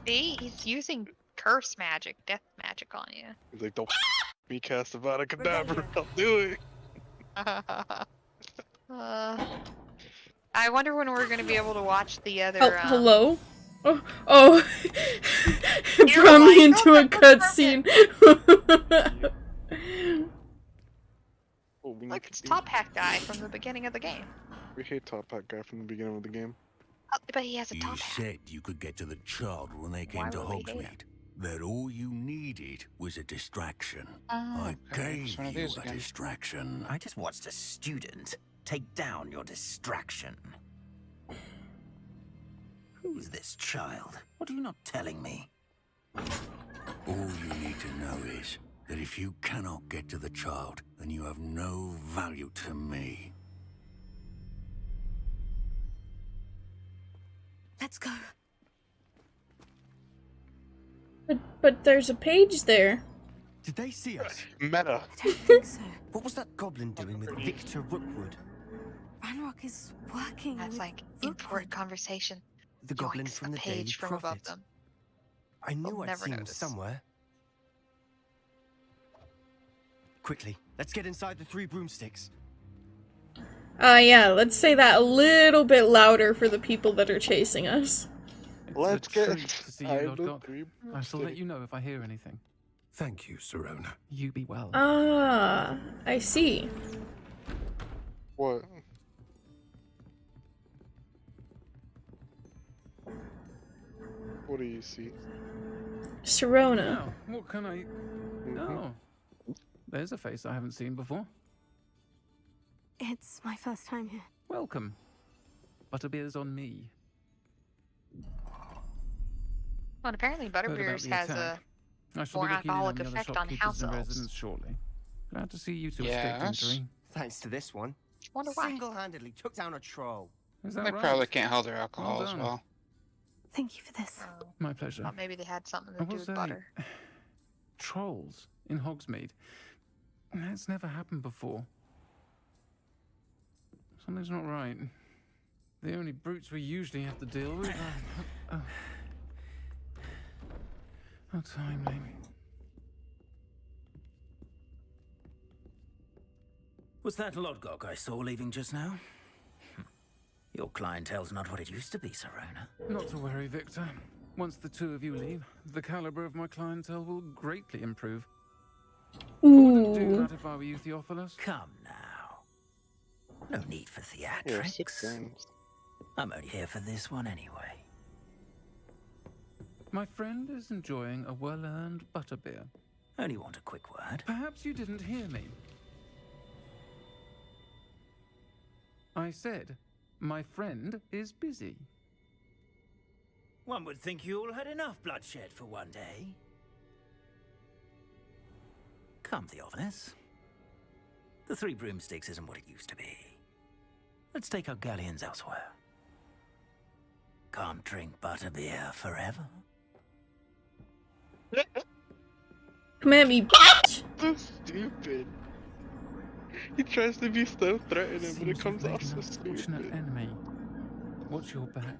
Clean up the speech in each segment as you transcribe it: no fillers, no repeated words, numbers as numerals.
See, he's using curse magic, death magic on you. He's like, don't me cast a Vada Kedavra. I'll do it. I wonder when we're going to be able to watch the other. Oh, hello? Oh, it You're brought me like, into "Oh, a cutscene. Oh, Look, it's Top Hat guy from the beginning of the game. We hate Top Hat guy from the beginning of the game. Oh, but he has a top You hat. said you could get to the child when they came Why to would we hate him? Hogsmeade. That all you needed was a distraction. I Okay, it's gave one of you these a again. distraction. I just watched a student take down your distraction. Who's this child? What are you not telling me? All you need to know is that if you cannot get to the child, then you have no value to me. Let's go. But there's a page there. Did they see us? Meta. I don't think so. What was that goblin doing with Victor Rookwood? Ranrock is working That's with like Rookwood. important conversation. The goblin Yoinks, from a the Daily page from above Prophet. them. I knew They'll I'd never seen him notice. somewhere. Quickly, let's get inside the 3 broomsticks. Yeah, let's say that a little bit louder for the people that are chasing us. Let's a get treat to see you, inside Lord the God. three I shall let broomsticks. you know if I hear anything. Thank you, Serona. You be well. Ah, I see. What? What do you see? Serona. Now, what can I... Mhm. Oh. There's a face I haven't seen before. It's my first time here. Welcome. Butterbeer's on me. Well, and apparently Heard about Butterbeer's the has a attack. I shall more be looking in on alcoholic the other effect on shopkeepers house and elves. residents shortly. Glad to see you two Yes. escaped injury. Thanks to this one. Wonder why. Single-handedly took down a troll. Is that They right? probably can't hold their alcohol as done. well. Thank you for this. Oh, My pleasure. thought maybe they had something I to do will with say, butter. trolls in Hogsmeade. That's never happened before. Something's not right. The only brutes we usually have to deal with are... How timely. Was that Lodgok I saw leaving just now? Your clientele's not what it used to be, Serona. Not to worry, Victor. Once the two of you leave, the caliber of my clientele will greatly improve. I wouldn't do Ooh. that if I were you, Theophilus. Come now. No need for Yeah, theatrics. 6 games. I'm only here for this one anyway. My friend is enjoying a well-earned butterbeer. Only want a quick word. Perhaps you didn't hear me. I said, my friend is busy. One would think you all had enough bloodshed for one day. Come, Theophilus. The 3 broomsticks isn't what it used to be. Let's take our galleons elsewhere. Can't drink butterbeer forever. Come at me, bitch! So stupid. He tries to be so threatening, but Seems it comes you've off made so an unfortunate stupid. enemy. Watch your back.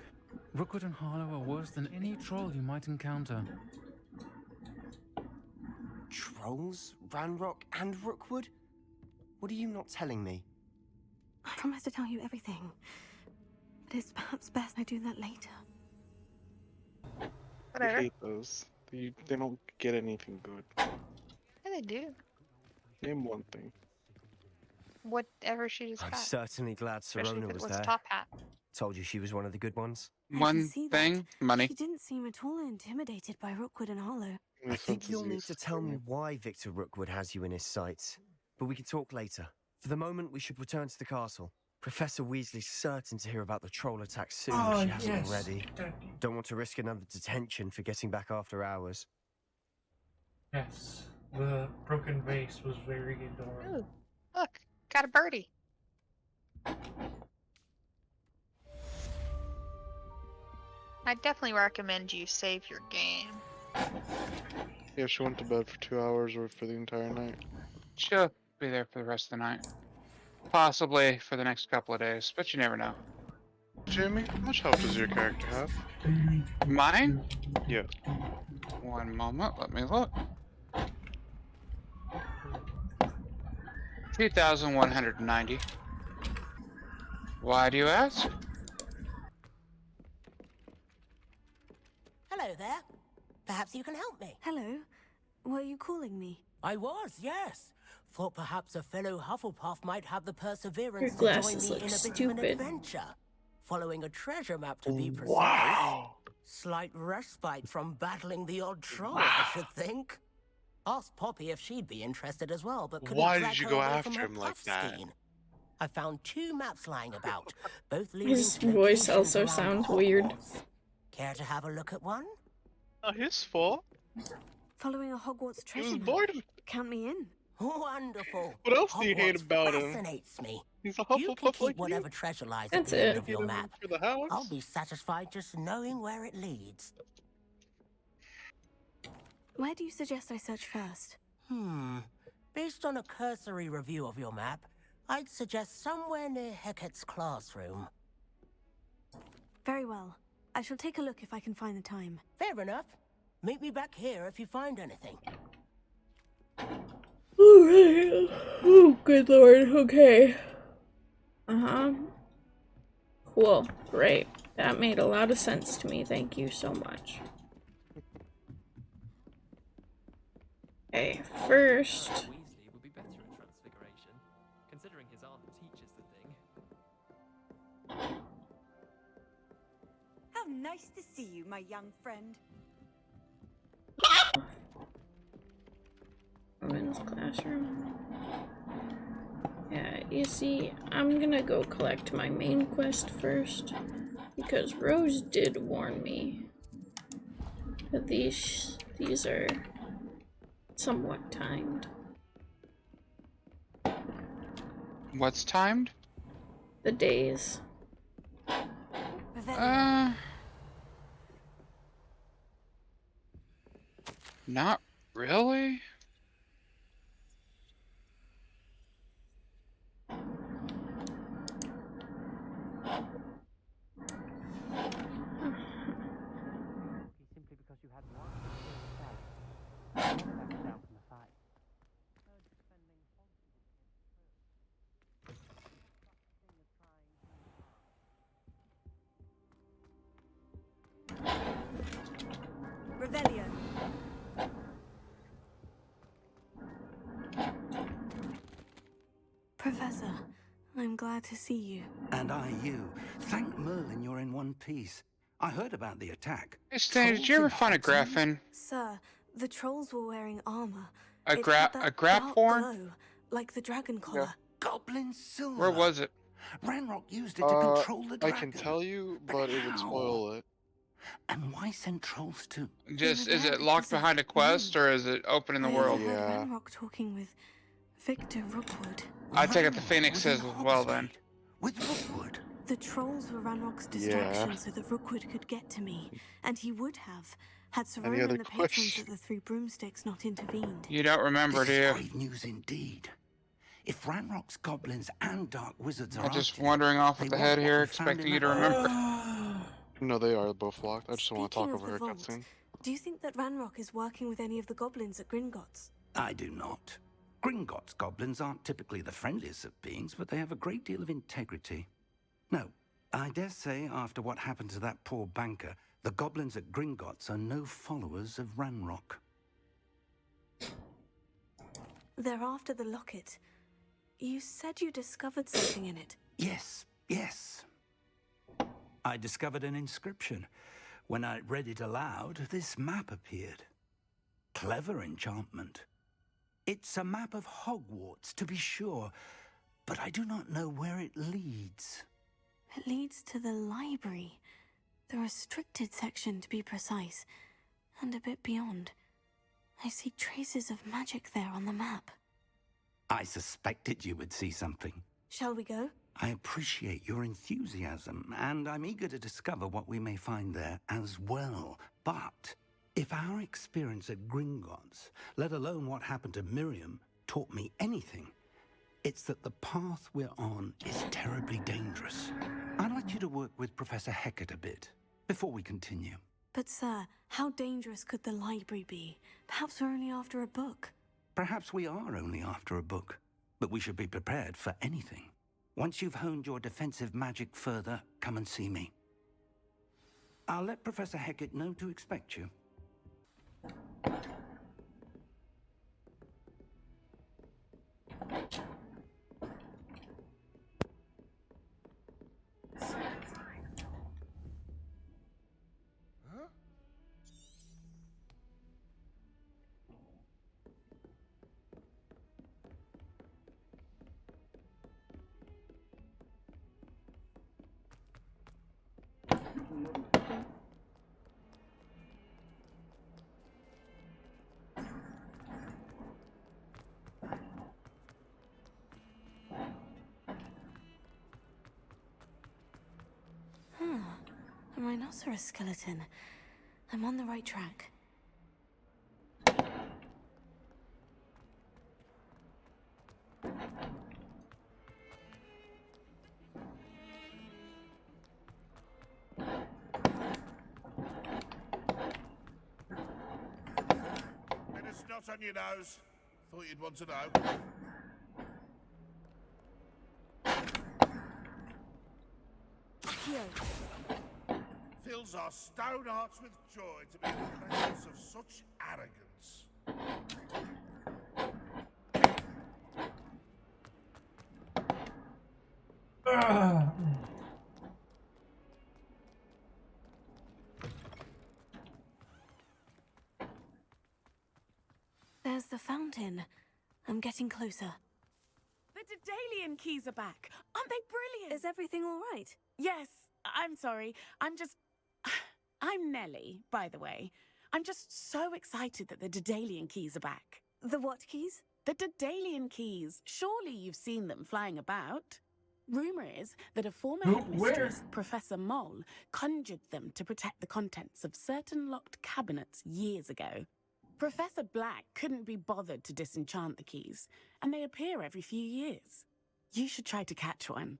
Rookwood and Harlow are worse than any troll you might encounter. Trolls, Ranrock, and Rookwood? What are you not telling me? I promise to tell you everything. But it's perhaps best I do that later. I Whatever. hate those. They don't get anything good. Yeah, they do. Name one thing. Whatever she just I'm got. certainly glad Especially if Serona it was was there. Top Hat. Told you she was one of the good ones. I can One see that. thing, money. She didn't seem at all intimidated by Rookwood and Hollow. I think you'll need to tell me why Victor Rookwood has you in his sights. But we can talk later. For the moment, we should return to the castle. Professor Weasley's certain to hear about the troll attack soon if she hasn't already. Don't want to risk another detention for getting back after hours. Yes, the broken vase was very adorable. Ooh, look, got a birdie. I definitely recommend you save your game. Yeah, she went to bed for 2 hours or for the entire night. She'll be there for the rest of the night. Possibly for the next couple of days, but you never know. Jamie, how much health does your character have? Mine? Yeah. One moment, let me look. 2,190. Why do you ask? Hello there. Perhaps you can help me. Hello. Were you calling me? I was, yes. Thought perhaps a fellow Hufflepuff might have the Your perseverance to join glasses me look in a bit of an stupid. adventure. Following a treasure map to be precise. Wow. Slight respite from battling the odd troll, I should think. Asked Poppy if she'd be interested as well, but couldn't Why drag did you her go away after from her him like puff that? skein. I found 2 maps lying about, both leading His to voice locations also around sounds weird. Hogwarts. Care to have a look at one? Not his fault. Following a Hogwarts He treasure was map. bored of it. Count me in. Wonderful. What else do you hate Hogwarts about him? fascinates me. He's a You can Hufflepuff keep like whatever you. treasure lies That's at the end it. of your map. For the house? I'll be satisfied just knowing where it leads. Where do you suggest I search first? Based on a cursory review of your map, I'd suggest somewhere near Hecat's classroom. Very well. I shall take a look if I can find the time. Fair enough. Meet me back here if you find anything. Alright. Oh, good lord. Okay. Cool. Great. That made a lot of sense to me. Thank you so much. Okay, first. Weasley would be better at transfiguration, considering his aunt teaches the thing. How nice to see you, my young friend. Women's classroom. Yeah, you see, I'm gonna go collect my main quest first, because Rose did warn me that these are somewhat timed. What's timed? The days. Not really. Simply because you had one back down from the fight. Revelio. Professor, I'm glad to see you. And I you. Thank Merlin you're in one piece. I heard about the attack. Hey, Stany, did you ever find a Graffin? Sir, the trolls were wearing armor. A It had that dark Grapphorn? glow, like the dragon collar. Goblin silver. Where was it? Ranrock used it to control the I dragon. can tell you, but it would how? spoil it. And why send trolls too? Just, is there it locked because of behind a quest, or is it open in the I world? overheard Yeah. Ranrock talking with Victor Rookwood. I take it the Ranrock Phoenix was is in as well then. Hogsmeade With Rookwood. The trolls were Ranrock's distraction so that Rookwood could get to me. And he would have, had Serone other and the patrons questions? at the Three Broomsticks not intervened. You don't remember, do This is you? grave news indeed. If Ranrock's goblins and dark wizards are I'm just active, wandering off they with the want head what here, we found expecting in you to that remember. No, they are both locked. I just don't want to talk Speaking of over her the vault, cutscene. do you think that Ranrock is working with any of the goblins at Gringotts? I do not. Gringotts goblins aren't typically the friendliest of beings, but they have a great deal of integrity. No, I dare say after what happened to that poor banker, the goblins at Gringotts are no followers of Ranrock. They're after the locket. You said you discovered something in it. Yes, yes. I discovered an inscription. When I read it aloud, this map appeared. Clever enchantment. It's a map of Hogwarts, to be sure, but I do not know where it leads. It leads to the library. The restricted section, to be precise. And a bit beyond. I see traces of magic there on the map. I suspected you would see something. Shall we go? I appreciate your enthusiasm, and I'm eager to discover what we may find there as well. But if our experience at Gringotts, let alone what happened to Miriam, taught me anything, it's that the path we're on is terribly dangerous. I'd like need you to work with Professor Hecat a bit before we continue. But sir, how dangerous could the library be? Perhaps we're only after a book. Perhaps we are only after a book, but we should be prepared for anything. Once you've honed your defensive magic further, come and see me. I'll let Professor Hecat know to expect you. A rhinoceros skeleton. I'm on the right track. Bit of snot on your nose. Thought you'd want to know. Fills our stone hearts with joy to be in the presence of such arrogance. There's the fountain. I'm getting closer. The Daedalian keys are back. Aren't they brilliant? Is everything all right? Yes. I'm sorry. I'm Nelly, by the way. I'm just so excited that the Daedalian keys are back. The what keys? The Daedalian keys. Surely you've seen them flying about. Rumour is that a former headmistress, Professor Moll, conjured them to protect the contents of certain locked cabinets years ago. Professor Black couldn't be bothered to disenchant the keys, and they appear every few years. You should try to catch one.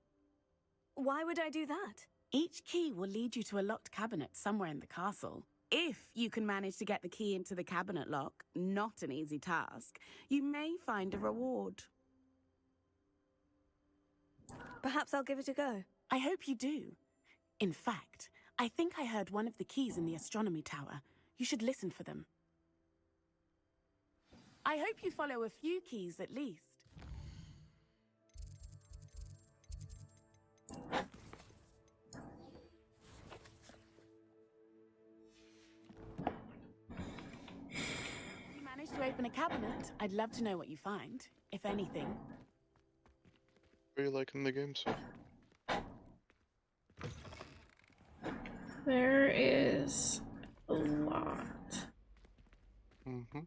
Why would I do that? Each key will lead you to a locked cabinet somewhere in the castle. If you can manage to get the key into the cabinet lock, not an easy task, you may find a reward. Perhaps I'll give it a go. I hope you do. In fact, I think I heard one of the keys in the astronomy tower. You should listen for them. I hope you follow a few keys at least. If you manage to open a cabinet, I'd love to know what you find, if anything. Are you liking the game so far? There is a lot. Mm-hmm.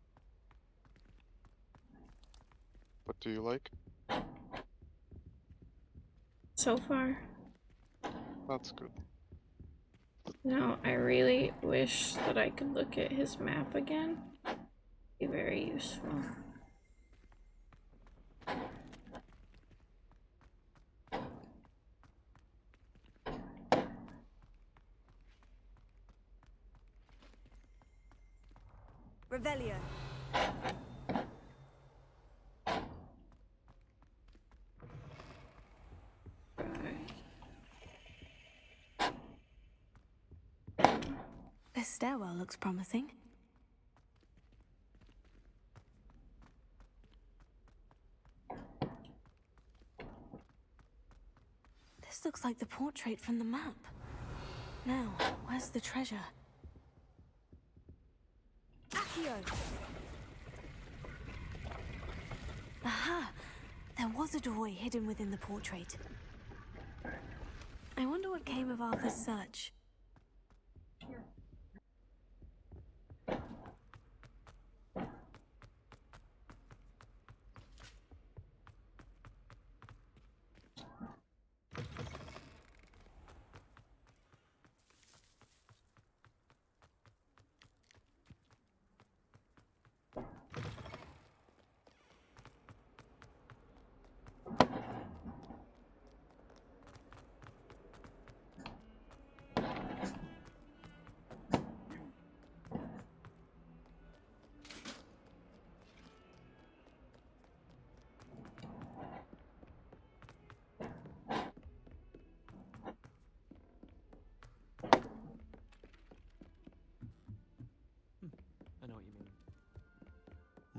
What do you like? So far. That's good. Now, I really wish that I could look at his map again. Be very useful. Revelio. This stairwell looks promising. This looks like the portrait from the map. Now, where's the treasure? Accio. Aha! There was a doorway hidden within the portrait. I wonder what came of Arthur's search.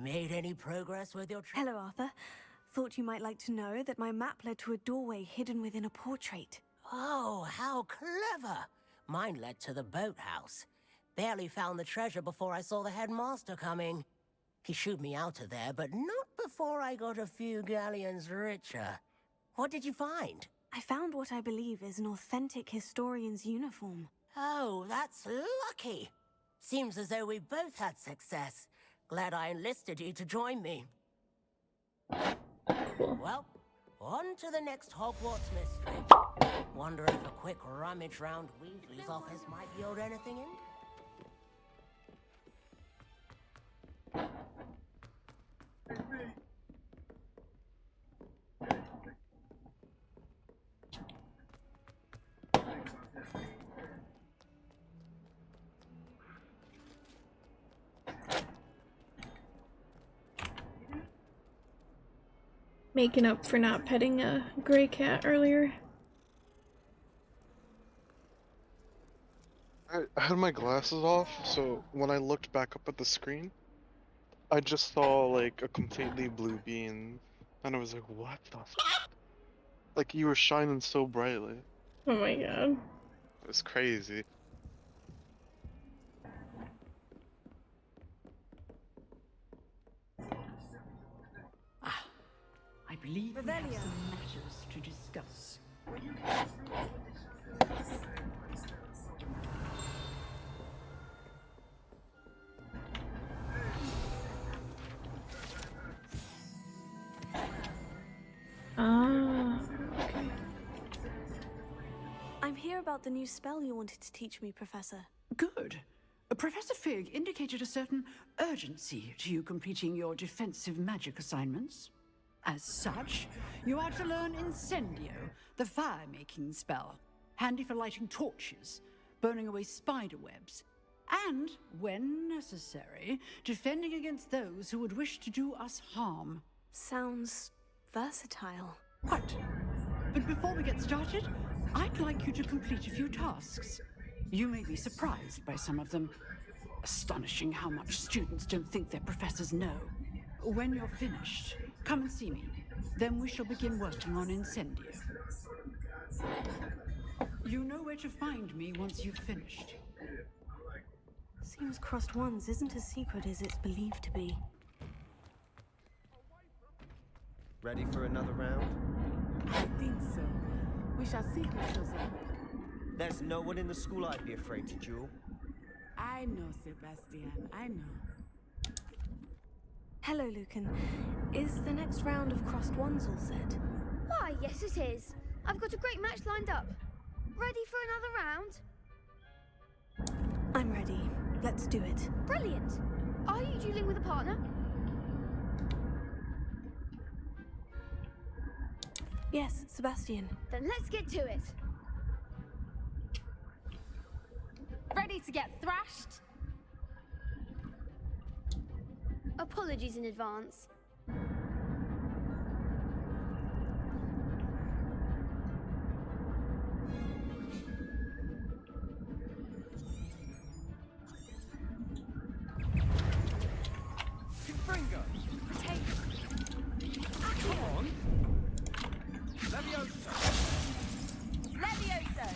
Made any progress with your Hello, Arthur. Thought you might like to know that my map led to a doorway hidden within a portrait. Oh, how clever! Mine led to the boathouse. Barely found the treasure before I saw the headmaster coming. He shooed me out of there, but not before I got a few galleons richer. What did you find? I found what I believe is an authentic historian's uniform. Oh, that's lucky. Seems as though we both had success. Glad I enlisted you to join me. Well, on to the next Hogwarts mystery. Wonder if a quick rummage round Weasley's office might yield anything in? Making up for not petting a gray cat earlier. I had my glasses off, so when I looked back up at the screen, I just saw like a completely blue bean, and I was like, what the f-? Like you were shining so brightly. Oh my god. It was crazy. I believe we have Revelio. some matters to discuss. Ah, okay. I'm here about the new spell you wanted to teach me, Professor. Good. Professor Fig indicated a certain urgency to you completing your defensive magic assignments. As such, you are to learn Incendio, the fire-making spell, handy for lighting torches, burning away spider webs, and, when necessary, defending against those who would wish to do us harm. Sounds versatile. Quite. But before we get started, I'd like you to complete a few tasks. You may be surprised by some of them. Astonishing how much students don't think their professors know. When you're finished, come and see me. Then we shall begin working on Incendio. You know where to find me once you've finished. Seems Crossed Wands isn't as secret as it's believed to be. Ready for another round? I think so. We shall see who shows up. There's no one in the school I'd be afraid to duel. I know, Sebastian. I know. Hello, Lucan. Is the next round of Crossed Wands all set? Why, yes it is. I've got a great match lined up. Ready for another round? I'm ready. Let's do it. Brilliant. Are you dueling with a partner? Yes, Sebastian. Then let's get to it. Ready to get thrashed? Apologies in advance. Confringo! Come on! Levioso! Levioso!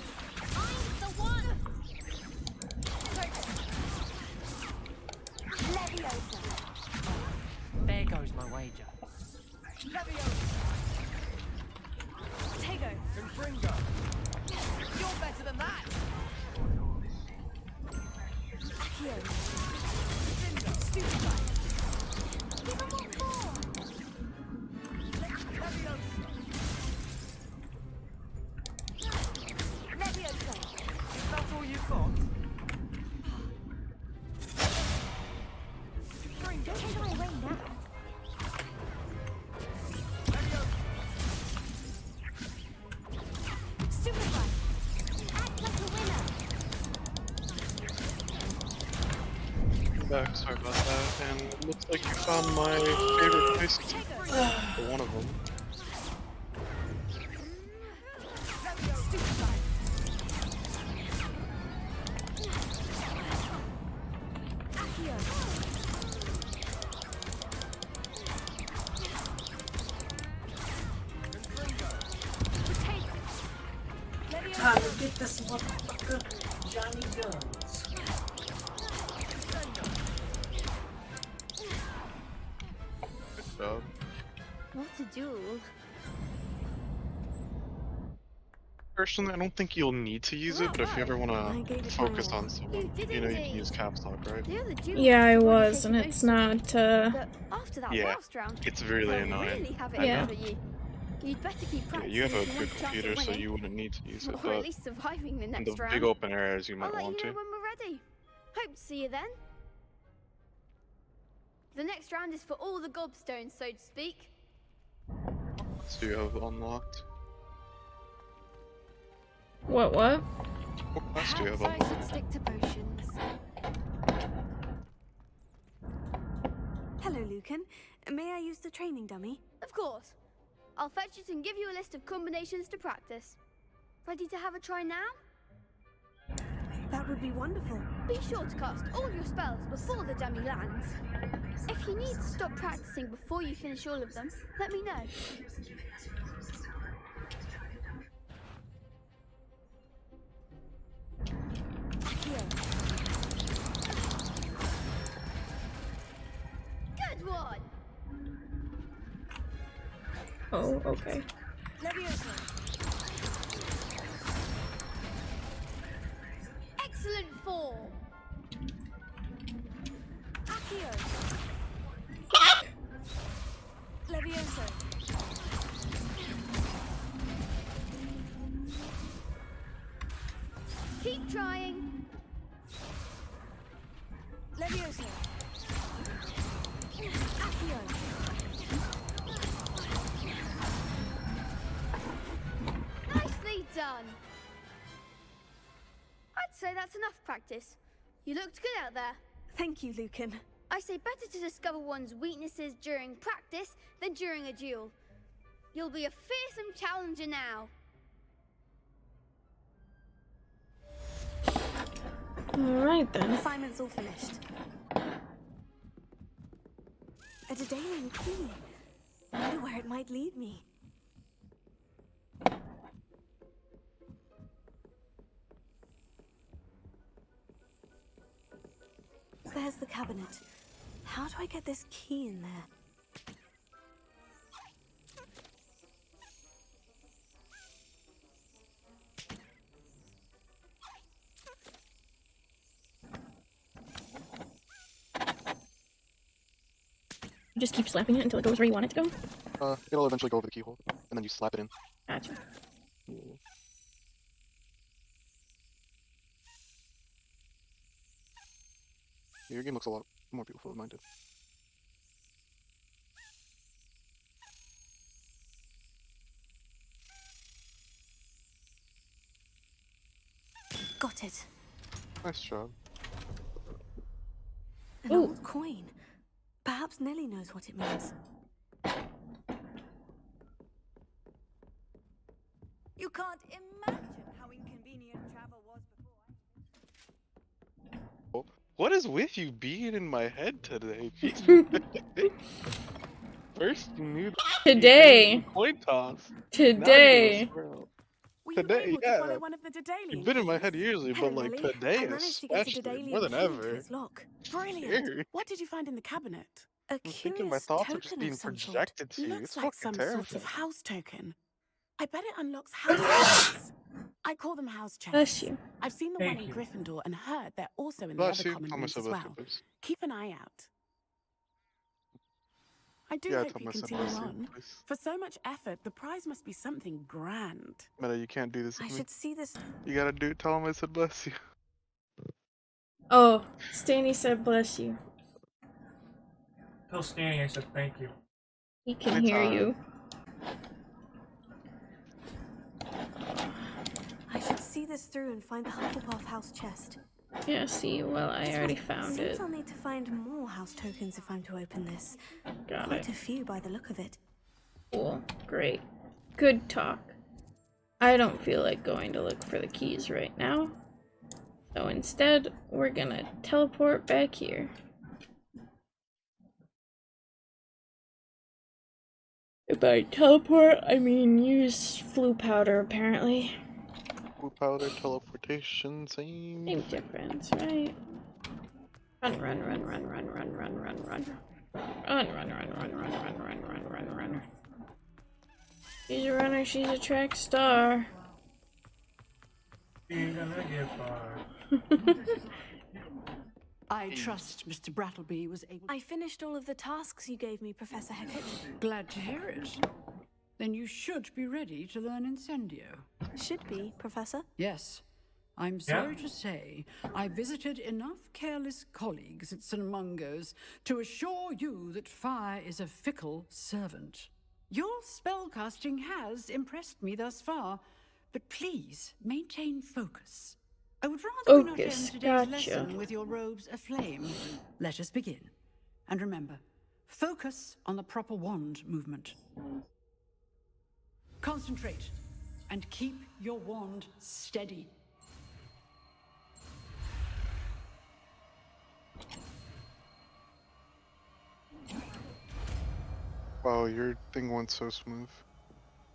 I'm the one! Levioso! There goes my wager. Levioso! Tego! Confringo! You're better than that! Accio! Stupefy! Give him what for! Levioso! Levioso! Is that all you've got? Don't take my way now. Stupefy! Act like a winner! I'm back, sorry about that, and it looks like you found my favorite place for one of them. time to get this motherfucker Johnny Guns. Good job. What a duel. Personally, I don't think you'll need to use it, but if you ever want to focus on someone, you know you can use caps lock, right? Yeah, I was, and it's not, But after that Yeah, last round, it's really they'll annoying. really have it Yeah. in for you. You'd better keep Yeah, practicing you have a if you good want a chance at computer, so winning. you wouldn't need to use it, Or at but least surviving the in next the round. big open areas, you I'll might let want you know to. when we're ready. Hope to see you then. The next round is for all the gobstones, so to speak. So you have unlocked. What? What class do you have Perhaps I unlocked? should stick to potions. Hello, Lucan. May I use the training dummy? Of course. I'll fetch it and give you a list of combinations to practice. Ready to have a try now? That would be wonderful. Be sure to cast all your spells before the dummy lands. If you need to stop practicing before you finish all of them, let me know. Good one! Oh, okay. Leviosa. Excellent form. Accio. Leviosa. Keep trying. Leviosa. Accio. Nicely done. I'd say that's enough practice. You looked good out there. Thank you, Lucan. I say better to discover one's weaknesses during practice than during a duel. You'll be a fearsome challenger now. Alright then. Assignment's all finished. A Daedalian key. I wonder where it might lead me. There's the cabinet. How do I get this key in there? Just keep slapping it until it goes where you want it to go? It'll eventually go over the keyhole, and then you slap it in. Gotcha. Your game looks a lot more beautiful than mine did. Got it. Nice job. An old coin. Perhaps Nellie knows what it means. You can't imagine how inconvenient travel was before. What is with you being in my head today? First you knew Today. coin toss. Today. Today, yeah. Follow one of the Daedalian You've been in my head usually, but Hello, like Nellie. today I managed to get a especially, Daedalian more than key into ever. its lock. Brilliant. Scary. What did you find in the cabinet? A I'm thinking my curious thoughts are just token being of some sort. projected to you. Looks It's like fucking some sort terrifying. of house token. I bet it unlocks house chests. I call them house chests. Bless you. I've seen the Thank one in you. Gryffindor and heard they're also in the Bless other you. common Tell rooms as myself well. please. Keep an eye out. I do Yeah, hope tell you myself continue bless you, on. please. For so much effort, the prize must be something grand. Meta, you can't do this I with me. should see this. You gotta do it. Tell him I said bless you. Oh, Stany said bless you. Tell Stany I said thank you. He can hear you. I should see this through and find the Hufflepuff house chest. Yeah, see, well, I already found Seems it. I'll need to find more house tokens if I'm to open this. Got Quite it. a few by the look of it. Cool. Great. Good talk. I don't feel like going to look for the keys right now. So instead, we're gonna teleport back here. By teleport, I mean use flu powder, apparently. Boo powder, teleportation, same. Same difference, right? Run, run, run, run, run, run, run, run, run. Run, run, run, run, run, run, run, run, run, run. She's a runner, she's a track star. You're gonna get far. I trust Mr. Brattleby was able. I finished all of the tasks you gave me, Professor Hecat. Glad to hear it. Then you should be ready to learn Incendio. Should be, Professor. Yes. I'm sorry to say, I visited enough careless colleagues at St. Mungo's to assure you that fire is a fickle servant. Your spellcasting has impressed me thus far, but please maintain focus. I would rather we not end today's lesson with your robes aflame. Let us begin. And remember, focus on the proper wand movement. Concentrate and keep your wand steady. Wow, your thing went so smooth.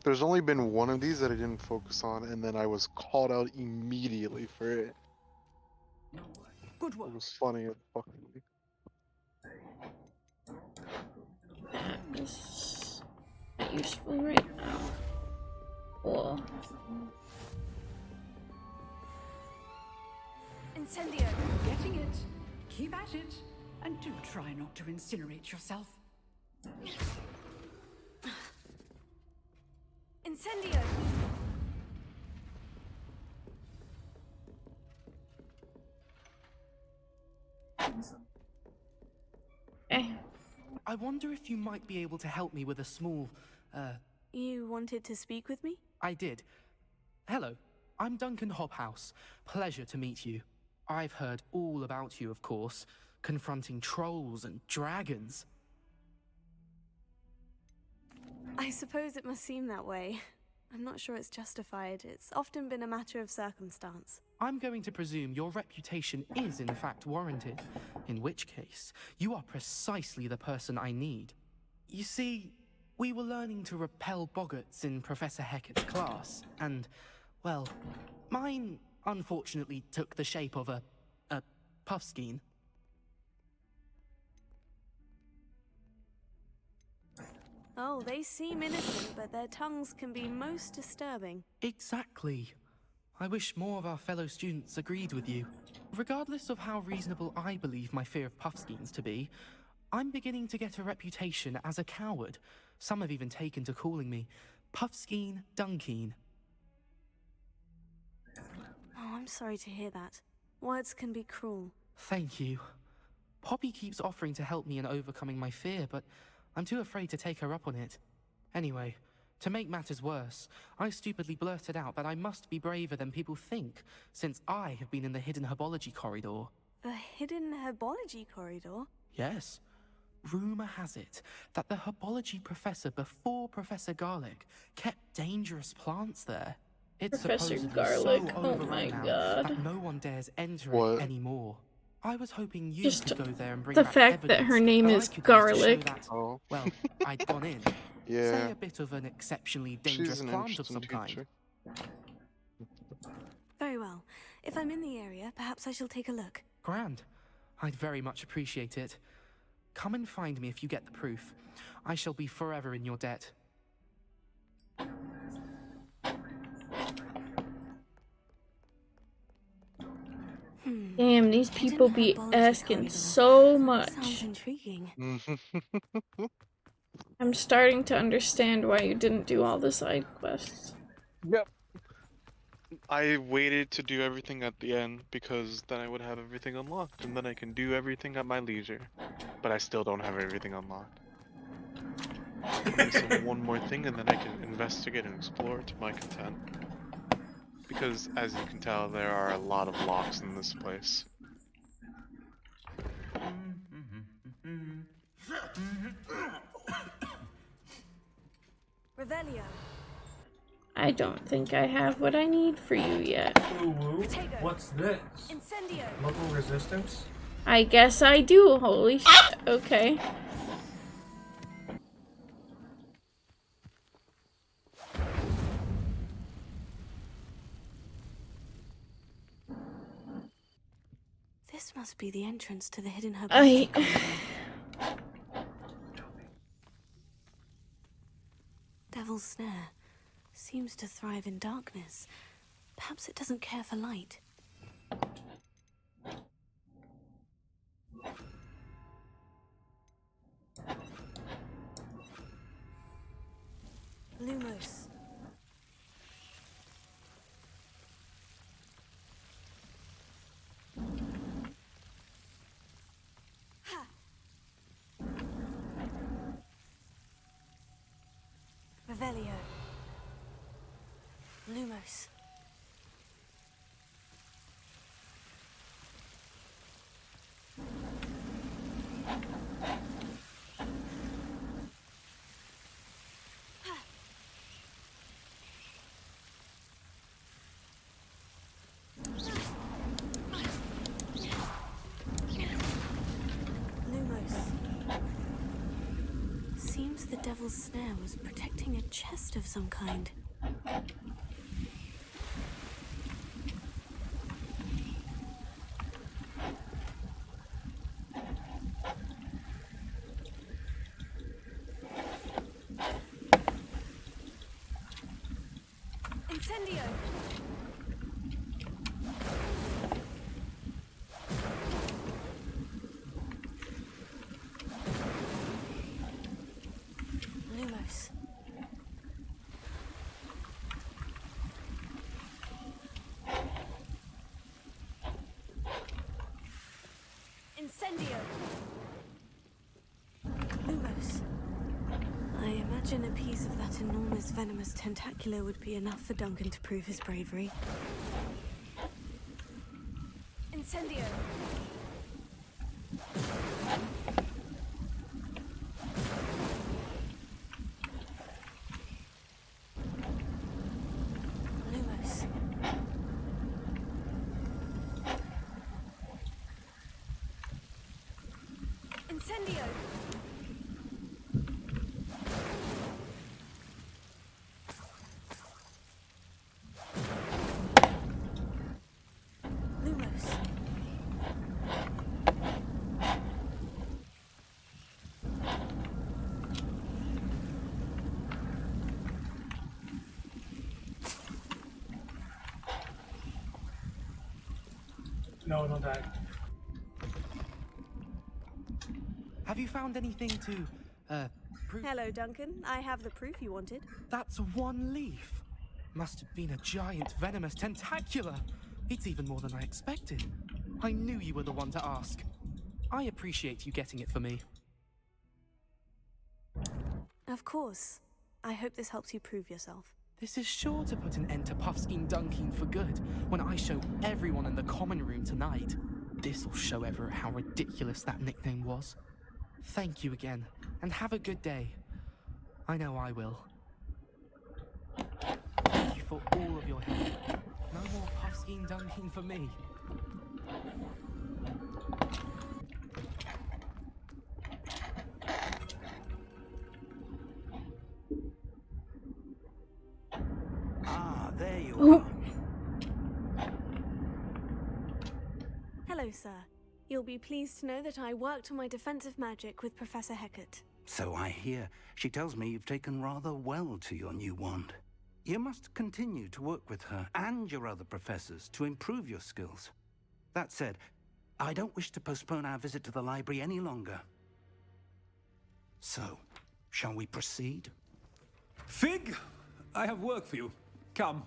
There's only been one of these that I didn't focus on, and then I was called out immediately for it. Good work. It was funny as fuck. That is not useful right now. Cool. Incendio. Getting it. Keep at it. And do try not to incinerate yourself. Incendio. I wonder if you might be able to help me with a small, You wanted to speak with me? I did. Hello, I'm Duncan Hobhouse. Pleasure to meet you. I've heard all about you, of course, confronting trolls and dragons. I suppose it must seem that way. I'm not sure it's justified. It's often been a matter of circumstance. I'm going to presume your reputation is in fact warranted, in which case, you are precisely the person I need. You see, we were learning to repel boggarts in Professor Hecat's class, and, well, mine unfortunately took the shape of a puffskein. Oh, they seem innocent, but their tongues can be most disturbing. Exactly. I wish more of our fellow students agreed with you. Regardless of how reasonable I believe my fear of puffskeins to be, I'm beginning to get a reputation as a coward. Some have even taken to calling me Puffskeen Dunkeen. Oh, I'm sorry to hear that. Words can be cruel. Thank you. Poppy keeps offering to help me in overcoming my fear, but I'm too afraid to take her up on it. Anyway, to make matters worse, I stupidly blurted out that I must be braver than people think, since I have been in the hidden herbology corridor. The hidden herbology corridor? Yes. Rumor has it that the herbology professor before Professor Garlic kept dangerous plants there. It's Professor supposedly Garlic, so oh overrun my now god. that no one dares enter What? it anymore. I was hoping you Just could go there and bring the back fact that evidence her name that I is could use to show Garlic. that, Oh. well, I'd gone in. Yeah. Say a bit of an exceptionally dangerous She's an plant of some interesting kind. teacher. Very well. If I'm in the area, perhaps I shall take a look. Grand. I'd very much appreciate it. Come and find me if you get the proof. I shall be forever in your debt. Damn, these people be asking so much. Sounds intriguing. I'm starting to understand why you didn't do all the side quests. Yep. I waited to do everything at the end because then I would have everything unlocked and then I can do everything at my leisure. But I still don't have everything unlocked. So one more thing and then I can investigate and explore to my content. Because as you can tell, there are a lot of locks in this place. Revelio. I don't think I have what I need for you yet. What's this? Incendio. Local resistance? I guess I do, holy shit. Okay. must be the entrance to the hidden Herbology. Devil's Snare seems to thrive in darkness. Perhaps it doesn't care for light. Lumos. Revelio. Lumos. Seems the Devil's Snare was protecting a chest of some kind. Incendio! Lumos. Incendio! Lumos. I imagine a piece of that enormous venomous tentacular would be enough for Duncan to prove his bravery. Incendio! Lumos. Incendio! Lumos. No, not that. Have you found anything to, prove? Hello, Duncan. I have the proof you wanted. That's one leaf. Must have been a giant venomous tentacula. It's even more than I expected. I knew you were the one to ask. I appreciate you getting it for me. Of course. I hope this helps you prove yourself. This is sure to put an end to Puffskein Dunking for good when I show everyone in the common room tonight. This'll show Everett how ridiculous that nickname was. Thank you again, and have a good day. I know I will. Thank you for all of your help. No more Puffskein Dunking for me. Ah, there you are. Hello, sir. You'll be pleased to know that I worked on my defensive magic with Professor Hecat. So I hear. She tells me you've taken rather well to your new wand. You must continue to work with her and your other professors to improve your skills. That said, I don't wish to postpone our visit to the library any longer. So, shall we proceed? Fig, I have work for you. Come.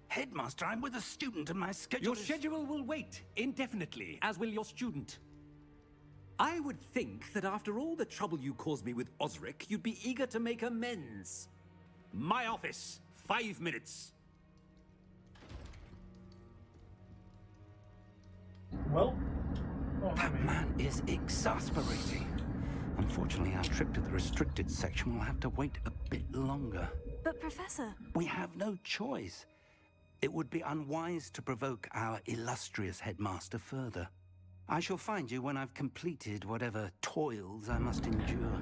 Headmaster, I'm with a student and my schedule Your schedule will wait indefinitely, as will your student. I would think that after all the trouble you caused me with Osric, you'd be eager to make amends. My office, 5 minutes. Well, that man is exasperating. Unfortunately, our trip to the restricted section will have to wait a bit longer. But, Professor... We have no choice. It would be unwise to provoke our illustrious headmaster further. I shall find you when I've completed whatever toils I must endure.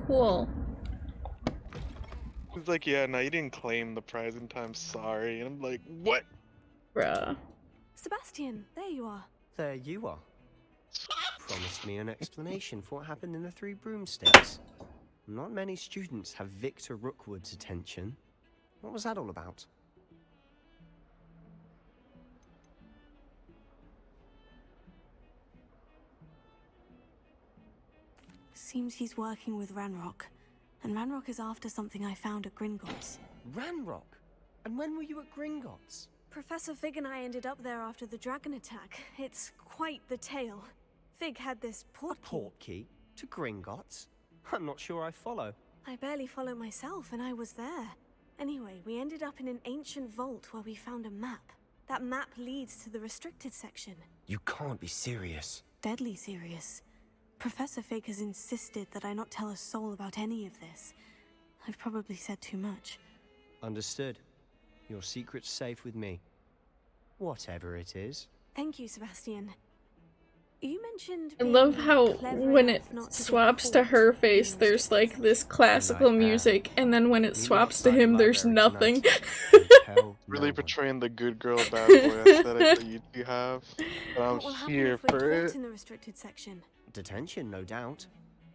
Cool. He's like, yeah, no, you didn't claim the prize in time, sorry. And I'm like, what? Bruh. Sebastian, there you are. There you are. Promised me an explanation for what happened in the Three Broomsticks. Not many students have Victor Rookwood's attention. What was that all about? Seems he's working with Ranrock. And Ranrock is after something I found at Gringotts. Ranrock? And when were you at Gringotts? Professor Fig and I ended up there after the dragon attack. It's quite the tale. Fig had this port key. Port key? To Gringotts? I'm not sure I follow. I barely follow myself, and I was there. Anyway, we ended up in an ancient vault where we found a map. That map leads to the restricted section. You can't be serious. Deadly serious. Professor Fig has insisted that I not tell a soul about any of this. I've probably said too much. Understood. Your secret's safe with me. Whatever it is. Thank you, Sebastian. You mentioned I love how clever when it enough not to get swaps to caught. her face, there's like this classical music, and then when it swaps to him, there's nothing. Really portraying the good girl, bad boy aesthetic that you do have. And I'm What will happen here if we're for caught it. in the restricted section? Detention, no doubt.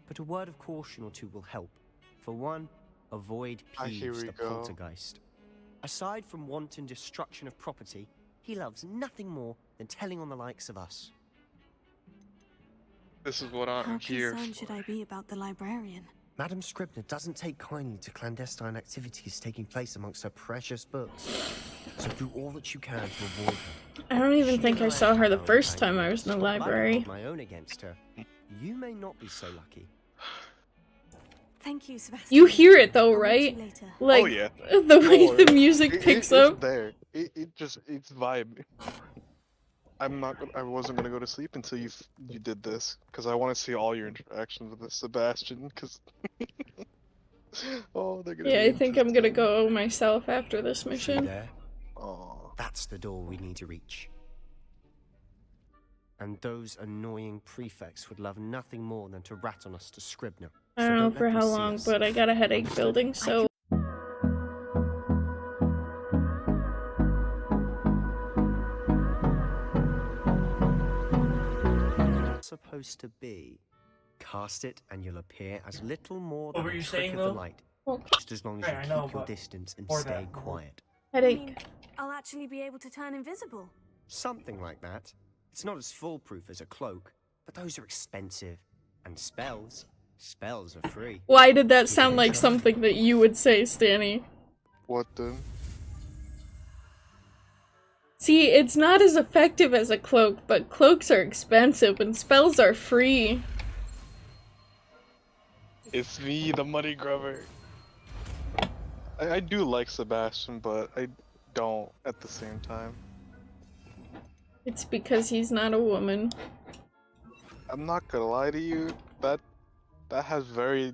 But a word of caution or two will help. For one, avoid Here Peeves we the go. poltergeist. Aside from wanton destruction of property, he loves nothing more than telling on the likes of us. This is what How I'm here concerned for. should I be about the librarian? Madam Scribner doesn't take kindly to clandestine activities taking place amongst her precious books. So do all that you can to avoid her. I don't even She think I and saw her have the our own first time I was in the tangles, but I library. can hold my own against her. You may not be so lucky. Thank you, Sebastian. You hear it though, I'll meet right? you later. Like, Oh yeah. the way Oh, the music picks it's up. there. It's vibe. I wasn't gonna go to sleep until you did this, because I want to see all your interactions with Sebastian, because oh, they're gonna Yeah, be I think I'm gonna interesting. go myself after this See mission. there? Oh, That's the door we need to reach. And those annoying prefects would love nothing more than to rat on us to Scribner. I So don't know don't let for them how see long, us. but I got a headache building, so. Supposed to be. Cast it and you'll appear as little more What than were a you trick saying, of the though? light. Well, Just as long as Right, you I keep know, your but distance and for stay that- quiet. You mean Headache. I'll actually be able to turn invisible? Something like that. It's not as foolproof as a cloak, but those are expensive. And spells are free. Why did that sound like something that you would say, Stany? what then? See, it's not as effective as a cloak, but cloaks are expensive and spells are free. It's me, the money grubber. I do like Sebastian, but I don't at the same time. It's because he's not a woman. I'm not gonna lie to you. That has very.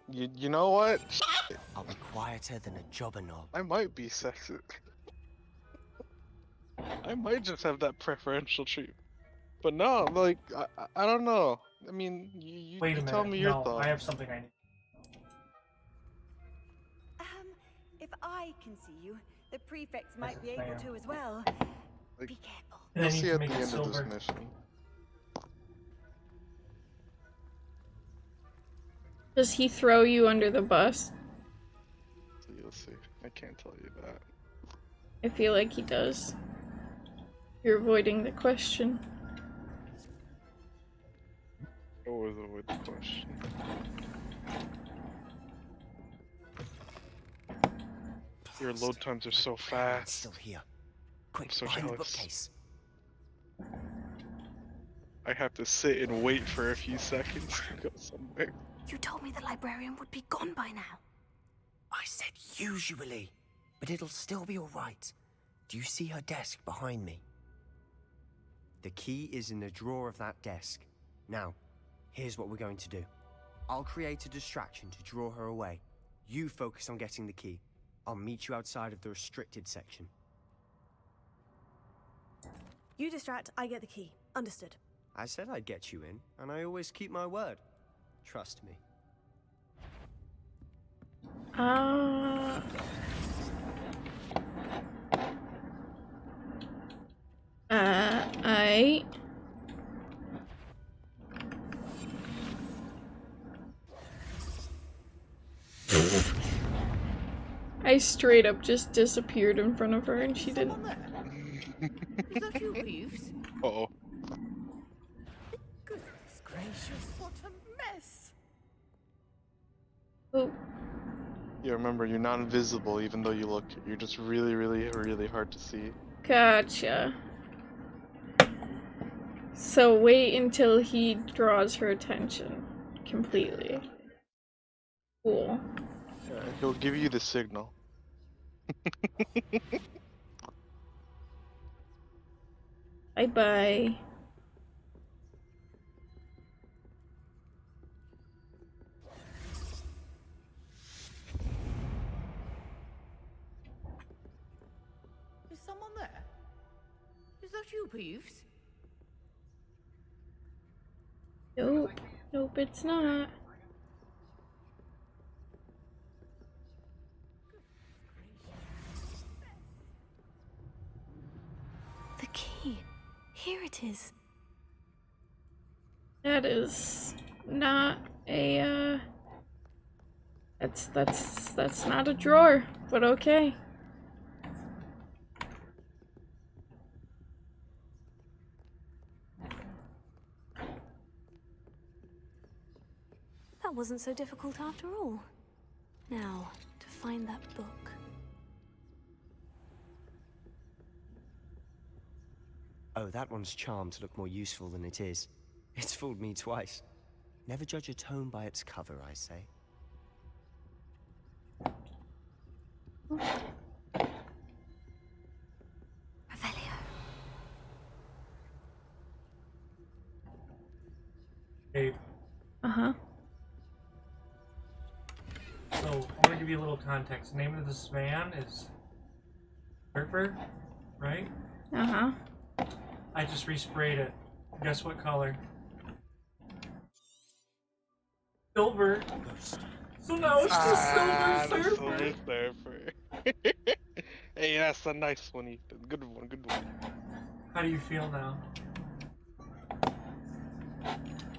You know what? I'll be quieter than a jobber knob. I might be sexist. I might just have that preferential treatment. But no, like I don't know. I mean, you Wait a tell minute. me your No, thoughts. I have something I need. If I can see you, the prefects might be Yes, able ma'am. to as well. Like, Be careful. And I We'll need see to at the make it end of this silver. mission. Does he throw you under the bus? So you'll see. I can't tell you that. I feel like he does. You're avoiding the question. Always avoid the question. Your load times are so fast. Still here. Quick, I'm so behind the jealous. bookcase. I have to sit and wait for a few seconds to go somewhere. You told me the librarian would be gone by now. I said usually, but it'll still be alright. Do you see her desk behind me? The key is in the drawer of that desk. Now, here's what we're going to do. I'll create a distraction to draw her away. You focus on getting the key. I'll meet you outside of the restricted section. You distract, I get the key. Understood. I said I'd get you in, and I always keep my word. Trust me. I straight up just disappeared in front of her and she didn't. Is that you, Peeves? Uh-oh. Goodness gracious, what a mess! Oh. Yeah, remember, you're not invisible even though you look. You're just really, really, really hard to see. Gotcha. So wait until he draws her attention completely. Cool. He'll give you the signal. Bye-bye. Is someone there? Is that you, Peeves? Nope. Nope, it's not. The key. Here it is. That is not a, that's not a drawer, but okay. That wasn't so difficult after all. Now, to find that book. Oh, that one's charmed to look more useful than it is. It's fooled me twice. Never judge a tome by its cover, I say. Hey. Uh-huh. So, I'm gonna give you a little context. The name of this man is Surfer, right? Uh-huh. I just resprayed it. Guess what color? Silver. So now it's just Silver the Surfer. Silver Surfer. Hey, that's a nice one, Ethan. Good one, good one. How do you feel now?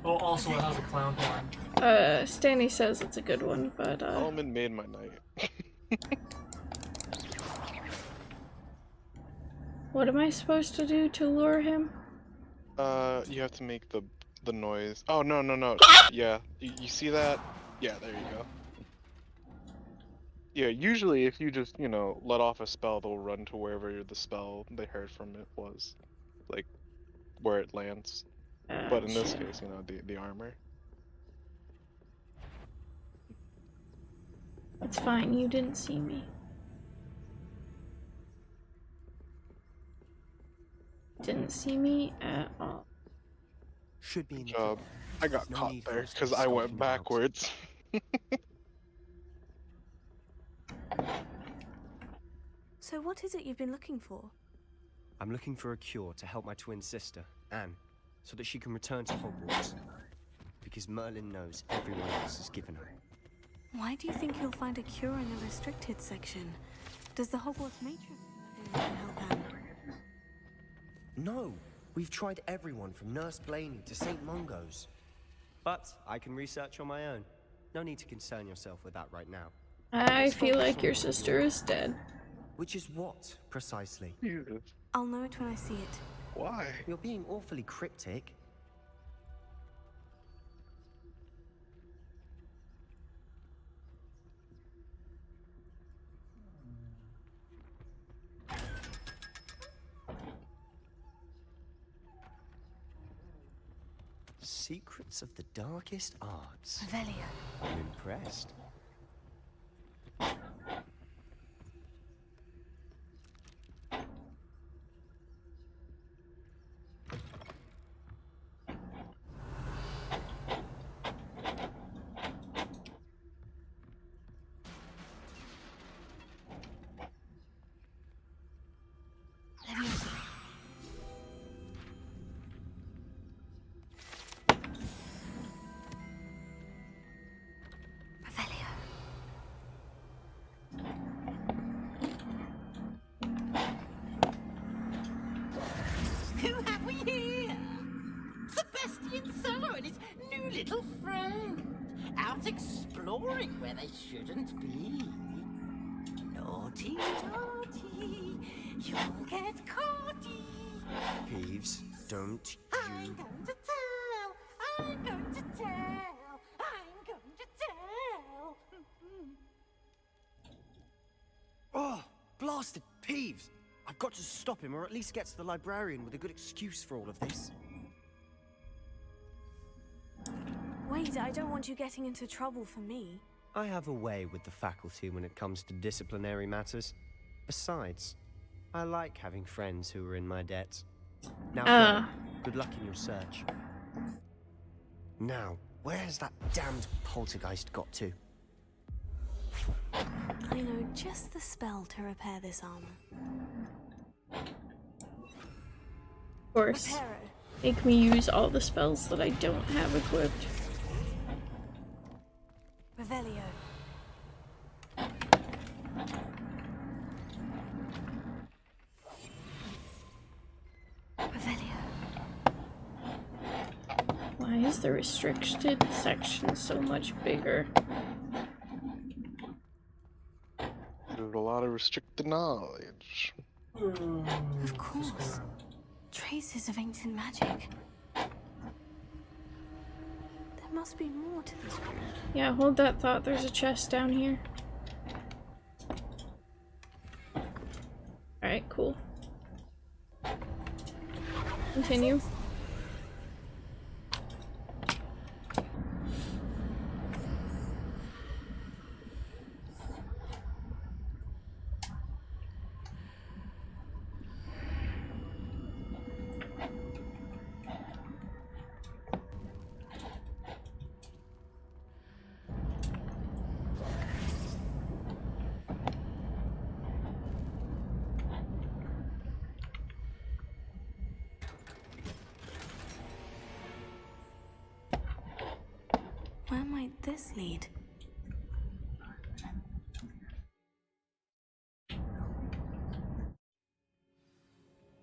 Oh, also it has a clown horn. Stany says it's a good one, but Almond made my night. what am I supposed to do to lure him? You have to make the noise. Oh, no. Yeah, you see that? Yeah, there you go. Yeah, usually if you just, let off a spell, they'll run to wherever the spell they heard from it was. Like, where it lands. But in this case, the armor. It's fine, you didn't see me. Didn't see me at all. Should be in the job. I got caught there because I went backwards. So what is it you've been looking for? I'm looking for a cure to help my twin sister, Anne, so that she can return to Hogwarts. Because Merlin knows everyone else has given her. Why do you think you'll find a cure in the restricted section? Does the Hogwarts matron think can help Anne? No! We've tried everyone from Nurse Blaney to St. Mungo's. But I can research on my own. No need to concern yourself with that right now. I feel like your sister is dead. Which is what, precisely? I'll know it when I see it. Why? You're being awfully cryptic. Secrets of the darkest arts. Revelio. I'm impressed. Revelio. little friend, out exploring where they shouldn't be. Naughty, naughty, you'll get caughty. Peeves, don't I'm you... going to tell, I'm going to tell, I'm going to tell. Oh, blasted Peeves! I've got to stop him, or at least get to the librarian with a good excuse for all of this. Wait, I don't want you getting into trouble for me. I have a way with the faculty when it comes to disciplinary matters. Besides, I like having friends who are in my debt. Now go. Good luck in your search. Now, where's that damned poltergeist got to? I know just the spell to repair this armor. Of course. Make me use all the spells that I don't have equipped. Revelio. Why is the restricted section so much bigger? There's a lot of restricted knowledge. Of course. Traces of ancient magic. There must be more to this room. Yeah, hold that thought. There's a chest down here. Alright, cool. Continue. Where might this lead?